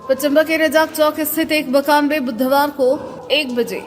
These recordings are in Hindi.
पचंबा के रजाक चौक स्थित एक मकान में बुधवार को 1 बजे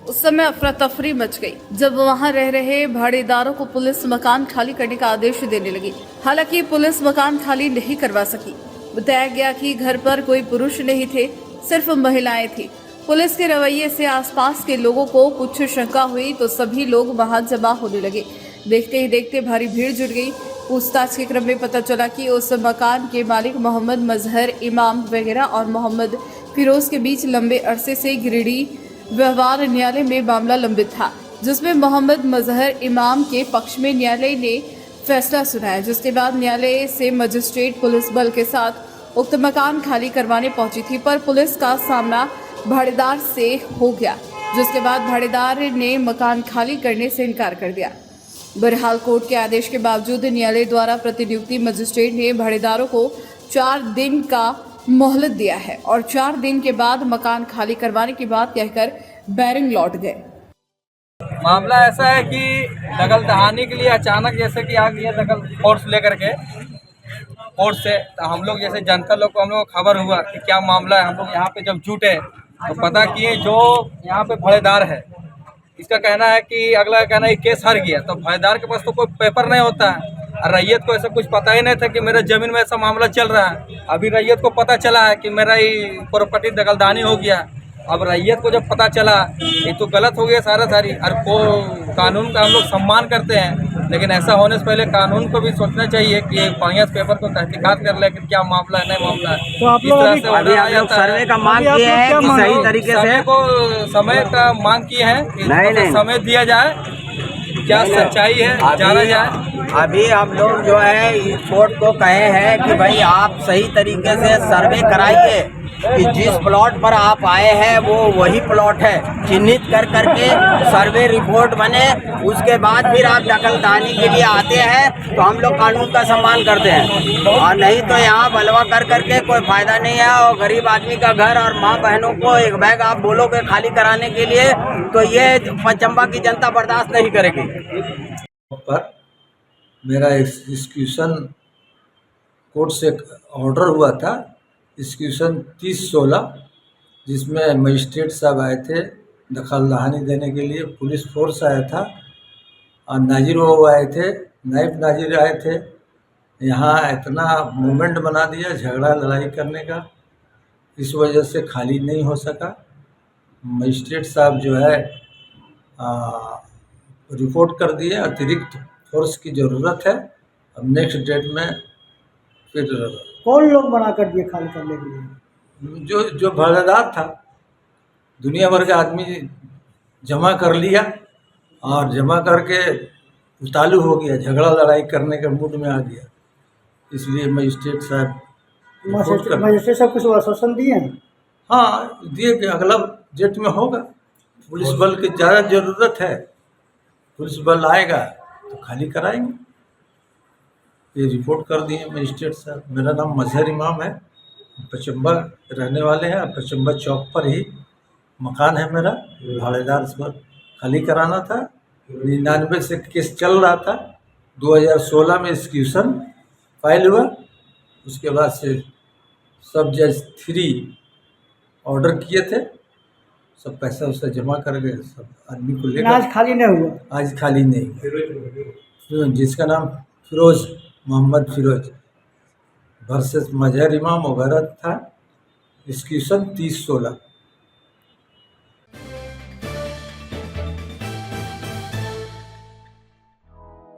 उस समय अफरा तफरी मच गई जब वहां रह रहे भाड़ेदारों को पुलिस मकान खाली करने का आदेश देने लगी। हालांकि पुलिस मकान खाली नहीं करवा सकी। बताया गया कि घर पर कोई पुरुष नहीं थे, सिर्फ महिलाएं थी। पुलिस के रवैये से आसपास के लोगों को कुछ शंका हुई तो सभी लोग वहां जमा होने लगे। देखते ही देखते भारी भीड़ जुट गई। पूछताछ के क्रम में पता चला कि उस मकान के मालिक मोहम्मद मजहर इमाम वगैरह और मोहम्मद फिरोज के बीच लंबे अरसे से गिरिडीह व्यवहार न्यायालय में मामला लंबित था, जिसमें मोहम्मद मजहर इमाम के पक्ष में न्यायालय ने फैसला सुनाया, जिसके बाद न्यायालय से मजिस्ट्रेट पुलिस बल के साथ उक्त मकान खाली करवाने पहुंची थी, पर पुलिस का सामना भाड़ेदार से हो गया, जिसके बाद भाड़ेदार ने मकान खाली करने से इनकार कर दिया। बहरहाल कोर्ट के आदेश के बावजूद न्यायालय द्वारा प्रतिनियुक्ति मजिस्ट्रेट ने भाड़ेदारों को 4 दिन का मोहलत दिया है और 4 दिन के बाद मकान खाली करवाने की बात कहकर बैरिंग लौट गए। मामला ऐसा है कि दखल दहानी के लिए अचानक जैसे कि आ गया दखल फोर्स लेकर के कोर्ट से, तो हम लोग जैसे जनता लोग को हम लोग को खबर हुआ कि क्या मामला है। हम लोग यहाँ पे जब जुटे तो पता किए जो यहाँ पे भाड़ेदार है इसका कहना है कि अगला कहना है केस हार गया। तो भाड़ेदार के पास तो कोई पेपर नहीं होता है और रैयत को ऐसा कुछ पता ही नहीं था कि मेरे ज़मीन में ऐसा मामला चल रहा है। अभी रैयत को पता चला है कि मेरा ही प्रॉपर्टी दखलदानी हो गया। अब रैयत को जब पता चला ये तो गलत हो गया सारी और को कानून का हम लोग सम्मान करते हैं, लेकिन ऐसा होने से पहले कानून को भी सोचना चाहिए कि बढ़िया पेपर को तहकीकात कर ले कि क्या मामला है नहीं मामला है। तो आप लोग अभी सर्वे का मांग किए हैं कि सही तरीके से समय का मांग किए हैं कि समय दिया जाए, क्या सच्चाई है जाना जाए। अभी हम लोग जो है कोर्ट को कहे हैं कि भाई आप सही तरीके से सर्वे कराइए कि जिस प्लॉट पर आप आए हैं वो वही प्लॉट है, चिन्हित कर करके सर्वे रिपोर्ट बने, उसके बाद फिर आप दखलदानी के लिए आते हैं तो हम लोग कानून का सम्मान करते हैं। और नहीं तो यहाँ बलवा कर करके कोई फायदा नहीं है। और गरीब आदमी का घर और माँ बहनों को एक बैग आप बोलोगे खाली कराने के लिए तो ये पचंबा की जनता बर्दाश्त नहीं करेगी। पर मेरा एक्सक्यूशन कोर्ट से ऑर्डर हुआ था, एक्सक्यूशन 30/16, जिसमें मजिस्ट्रेट साहब आए थे दखल दहानी देने के लिए, पुलिस फोर्स आया था और नाजिर बाबू आए थे, नायब नाजिर आए थे। यहाँ इतना मूवमेंट बना दिया झगड़ा लड़ाई करने का, इस वजह से खाली नहीं हो सका। मजिस्ट्रेट साहब जो है रिपोर्ट कर दिए अतिरिक्त फोर्स की ज़रूरत है। अब नेक्स्ट डेट में फिर कौन लोग बना कर दिए खाली करने के लिए? जो भाड़ेदार था, दुनिया भर के आदमी जमा कर लिया और जमा करके उतालू हो गया, झगड़ा लड़ाई करने के मूड में आ गया। इसलिए मजिस्ट्रेट साहब मजिस्ट्रेट साहब कुछ आश्वासन दिए हैं? हाँ दिए कि अगला डेट में होगा। पुलिस बल की ज़्यादा ज़रूरत है, पुलिस बल आएगा तो खाली कराएंगे। ये रिपोर्ट कर दिए मजिस्ट्रेट साहब। मेरा नाम मजहर इमाम है, पचंबा रहने वाले हैं। पचंबा चौक पर ही मकान है मेरा। भाड़ेदार पर खाली कराना था। 99 से केस चल रहा था, 2016 में एक्सक्यूशन फाइल हुआ, उसके बाद से सब जज 3 ऑर्डर किए थे, सब पैसा उससे जमा कर गए, सब आदमी को लेकर। आज खाली नहीं हुआ? आज खाली नहीं हुआ। जिसका नाम फिरोज, मोहम्मद फिरोज वर्सेस मजहर इमाम वगैरह था। एक्सक्यूशन 30/16।